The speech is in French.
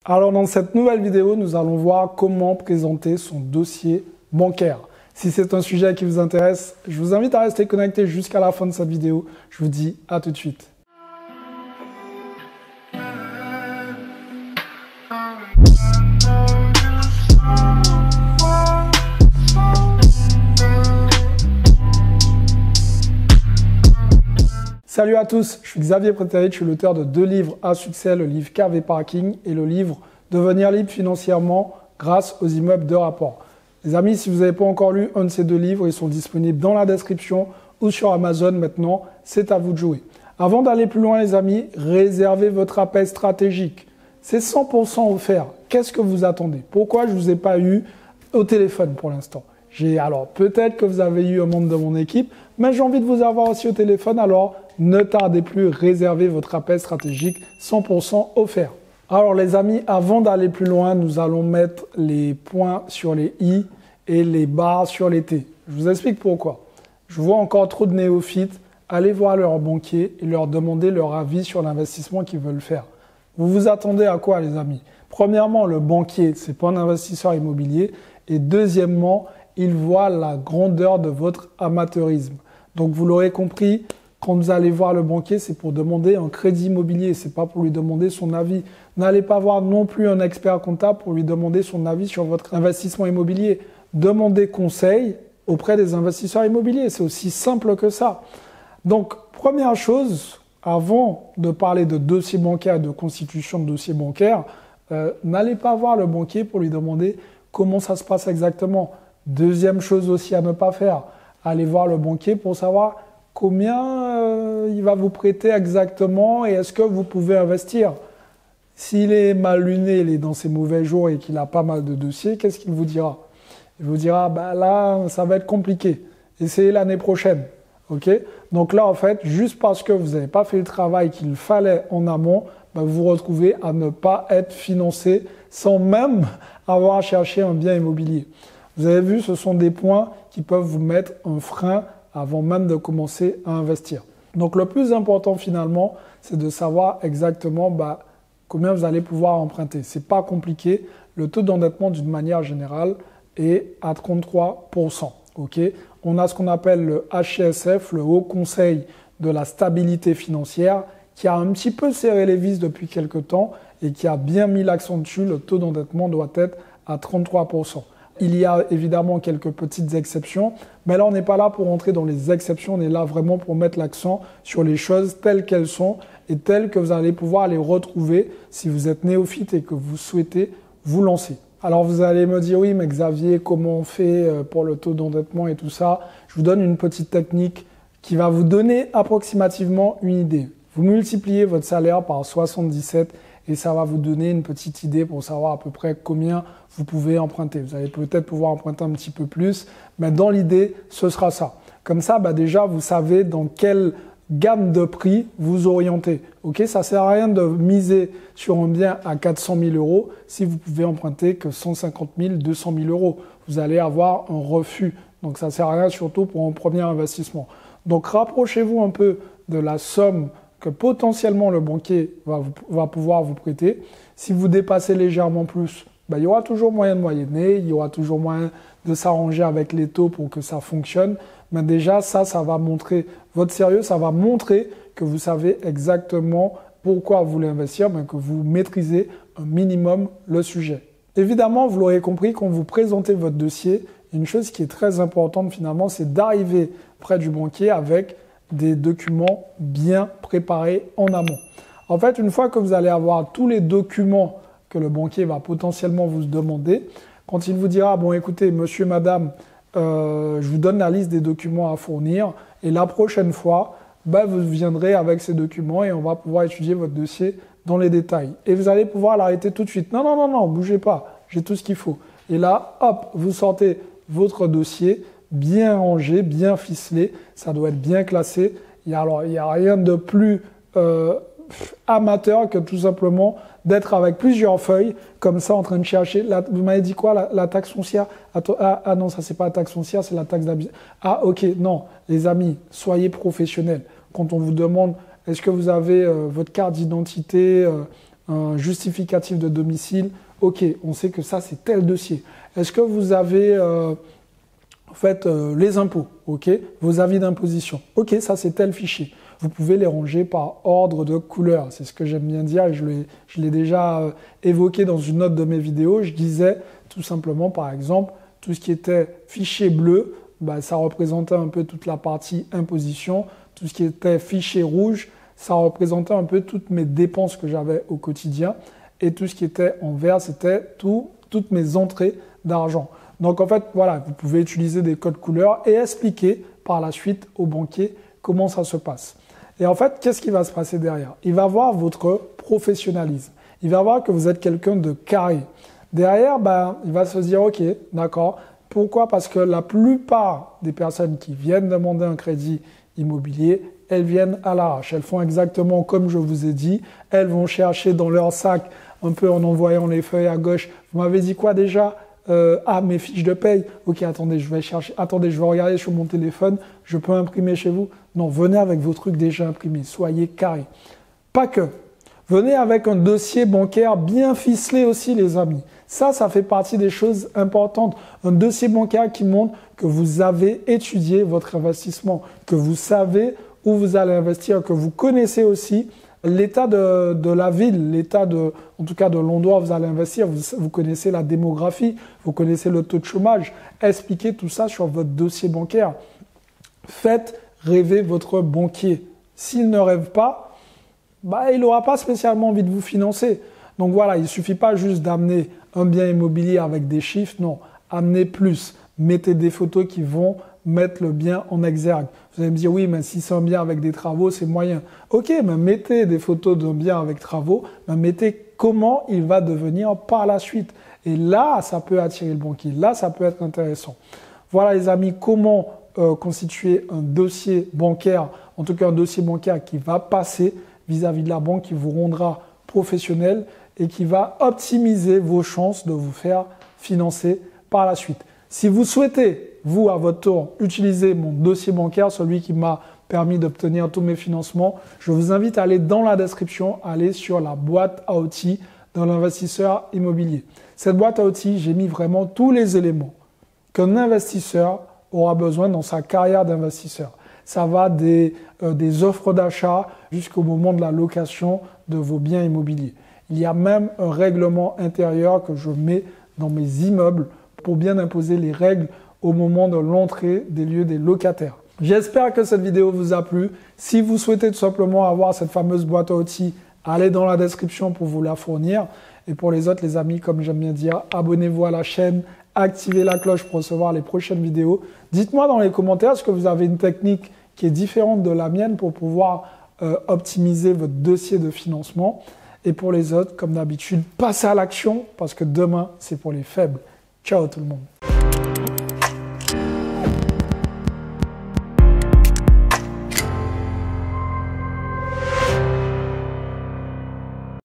Alors dans cette nouvelle vidéo, nous allons voir comment présenter son dossier bancaire. Si c'est un sujet qui vous intéresse, je vous invite à rester connecté jusqu'à la fin de cette vidéo. Je vous dis à tout de suite. Salut à tous, je suis Xavier Prétérit, je suis l'auteur de 2 livres à succès, le livre KV Parking et le livre Devenir libre financièrement grâce aux immeubles de rapport. Les amis, si vous n'avez pas encore lu un de ces 2 livres, ils sont disponibles dans la description ou sur Amazon maintenant, c'est à vous de jouer. Avant d'aller plus loin les amis, réservez votre appel stratégique. C'est 100% offert. Qu'est-ce que vous attendez? Pourquoi je ne vous ai pas eu au téléphone pour l'instant? Alors peut-être que vous avez eu un membre de mon équipe, mais j'ai envie de vous avoir aussi au téléphone, alors ne tardez plus, réservez votre appel stratégique 100% offert. Alors les amis, avant d'aller plus loin, nous allons mettre les points sur les i et les barres sur les t. Je vous explique pourquoi. Je vois encore trop de néophytes aller voir leur banquier et leur demander leur avis sur l'investissement qu'ils veulent faire. Vous vous attendez à quoi les amis? Premièrement, le banquier, ce n'est pas un investisseur immobilier. Et deuxièmement, il voit la grandeur de votre amateurisme. Donc vous l'aurez compris, quand vous allez voir le banquier, c'est pour demander un crédit immobilier, ce n'est pas pour lui demander son avis. N'allez pas voir non plus un expert comptable pour lui demander son avis sur votre investissement immobilier. Demandez conseil auprès des investisseurs immobiliers, c'est aussi simple que ça. Donc première chose, avant de parler de dossier bancaire et de constitution de dossier bancaire, n'allez pas voir le banquier pour lui demander comment ça se passe exactement. Deuxième chose aussi à ne pas faire, allez voir le banquier pour savoir combien il va vous prêter exactement et est-ce que vous pouvez investir. S'il est mal luné, il est dans ses mauvais jours et qu'il a pas mal de dossiers, qu'est-ce qu'il vous dira? Il vous dira, bah là, ça va être compliqué. Essayez l'année prochaine. Okay? Donc là, en fait, juste parce que vous n'avez pas fait le travail qu'il fallait en amont, bah, vous vous retrouvez à ne pas être financé sans même avoir cherché un bien immobilier. Vous avez vu, ce sont des points qui peuvent vous mettre un frein avant même de commencer à investir. Donc le plus important finalement, c'est de savoir exactement combien vous allez pouvoir emprunter. Ce n'est pas compliqué. Le taux d'endettement d'une manière générale est à 33%. Okay? On a ce qu'on appelle le HCSF, le Haut Conseil de la stabilité financière, qui a un petit peu serré les vis depuis quelques temps et qui a bien mis l'accent dessus. Le taux d'endettement doit être à 33%. Il y a évidemment quelques petites exceptions, mais là on n'est pas là pour entrer dans les exceptions, on est là vraiment pour mettre l'accent sur les choses telles qu'elles sont et telles que vous allez pouvoir les retrouver si vous êtes néophyte et que vous souhaitez vous lancer. Alors vous allez me dire, oui mais Xavier, comment on fait pour le taux d'endettement et tout ça? Je vous donne une petite technique qui va vous donner approximativement une idée. Vous multipliez votre salaire par 77 et ça va vous donner une petite idée pour savoir à peu près combien vous pouvez emprunter. Vous allez peut-être pouvoir emprunter un petit peu plus, mais dans l'idée, ce sera ça. Comme ça, déjà, vous savez dans quelle gamme de prix vous orientez. Okay, ça ne sert à rien de miser sur un bien à 400 000 € si vous pouvez emprunter que 150 000, 200 000 €. Vous allez avoir un refus. Donc ça ne sert à rien surtout pour un premier investissement. Donc rapprochez-vous un peu de la somme que potentiellement le banquier va pouvoir vous prêter. Si vous dépassez légèrement plus, il y aura toujours moyen de moyenner, il y aura toujours moyen de s'arranger avec les taux pour que ça fonctionne. Mais déjà, ça va montrer votre sérieux, ça va montrer que vous savez exactement pourquoi vous voulez investir, mais que vous maîtrisez un minimum le sujet. Évidemment, vous l'aurez compris, quand vous présentez votre dossier, une chose qui est très importante finalement, c'est d'arriver près du banquier avec des documents bien préparés en amont. En fait, une fois que vous allez avoir tous les documents que le banquier va potentiellement vous demander, quand il vous dira, bon écoutez, monsieur, madame, je vous donne la liste des documents à fournir et la prochaine fois, vous viendrez avec ces documents et on va pouvoir étudier votre dossier dans les détails. Et vous allez pouvoir l'arrêter tout de suite. Non, non, non, non, bougez pas, j'ai tout ce qu'il faut. Et là, hop, vous sortez votre dossier bien rangé, bien ficelé, ça doit être bien classé. Il n'y a rien de plus amateur que tout simplement d'être avec plusieurs feuilles comme ça en train de chercher. Vous m'avez dit quoi, la taxe foncière? Ah non, ça c'est pas la taxe foncière, c'est la taxe d'habitation. Ah ok, non, les amis, soyez professionnels. Quand on vous demande est-ce que vous avez votre carte d'identité, un justificatif de domicile. Ok, on sait que ça, c'est tel dossier. Est-ce que vous avez les impôts, ok, vos avis d'imposition. Ok, ça, c'est tel fichier. Vous pouvez les ranger par ordre de couleur. C'est ce que j'aime bien dire et je l'ai déjà évoqué dans une autre de mes vidéos. Je disais tout simplement, par exemple, tout ce qui était fichier bleu, ça représentait un peu toute la partie imposition. Tout ce qui était fichier rouge, ça représentait un peu toutes mes dépenses que j'avais au quotidien. Et tout ce qui était en vert, c'était toutes mes entrées d'argent. Donc en fait, voilà, vous pouvez utiliser des codes couleurs et expliquer par la suite au banquier comment ça se passe. Et en fait, qu'est-ce qui va se passer derrière? Il va voir votre professionnalisme. Il va voir que vous êtes quelqu'un de carré. Derrière, il va se dire, ok, d'accord. Pourquoi? Parce que la plupart des personnes qui viennent demander un crédit immobilier, elles viennent à l'arrache. Elles font exactement comme je vous ai dit. Elles vont chercher dans leur sac, un peu en envoyant les feuilles à gauche. Vous m'avez dit quoi déjà? Mes fiches de paye. Ok, attendez, je vais chercher. Attendez, je vais regarder sur mon téléphone. Je peux imprimer chez vous? Non, venez avec vos trucs déjà imprimés. Soyez carré. Pas que. Venez avec un dossier bancaire bien ficelé aussi, les amis. Ça fait partie des choses importantes. Un dossier bancaire qui montre que vous avez étudié votre investissement, que vous savez où vous allez investir, que vous connaissez aussi l'état de la ville, en tout cas de l'endroit où vous allez investir. Vous connaissez la démographie, vous connaissez le taux de chômage. Expliquez tout ça sur votre dossier bancaire. Faites rêver votre banquier. S'il ne rêve pas, il n'aura pas spécialement envie de vous financer. Donc voilà, il ne suffit pas juste d'amener un bien immobilier avec des chiffres, non. Amenez plus. Mettez des photos qui vont mettre le bien en exergue. Vous allez me dire, oui, mais si c'est un bien avec des travaux, c'est moyen. Ok, mais mettez des photos d'un bien avec travaux, mais mettez comment il va devenir par la suite. Et là, ça peut attirer le banquier. Là, ça peut être intéressant. Voilà, les amis, comment constituer un dossier bancaire, en tout cas un dossier bancaire qui va passer vis-à-vis de la banque, qui vous rendra professionnel et qui va optimiser vos chances de vous faire financer par la suite. Si vous souhaitez, vous, à votre tour, utiliser mon dossier bancaire, celui qui m'a permis d'obtenir tous mes financements, je vous invite à aller dans la description, aller sur la boîte à outils de l'investisseur immobilier. Cette boîte à outils, j'ai mis vraiment tous les éléments qu'un investisseur aura besoin dans sa carrière d'investisseur. Ça va des offres d'achat jusqu'au moment de la location de vos biens immobiliers. Il y a même un règlement intérieur que je mets dans mes immeubles pour bien imposer les règles au moment de l'entrée des lieux des locataires. J'espère que cette vidéo vous a plu. Si vous souhaitez tout simplement avoir cette fameuse boîte à outils, allez dans la description pour vous la fournir. Et pour les autres, les amis, comme j'aime bien dire, abonnez-vous à la chaîne, activez la cloche pour recevoir les prochaines vidéos. Dites-moi dans les commentaires, est-ce que vous avez une technique qui est différente de la mienne pour pouvoir optimiser votre dossier de financement. Et pour les autres, comme d'habitude, passez à l'action parce que demain, c'est pour les faibles. Ciao tout le monde.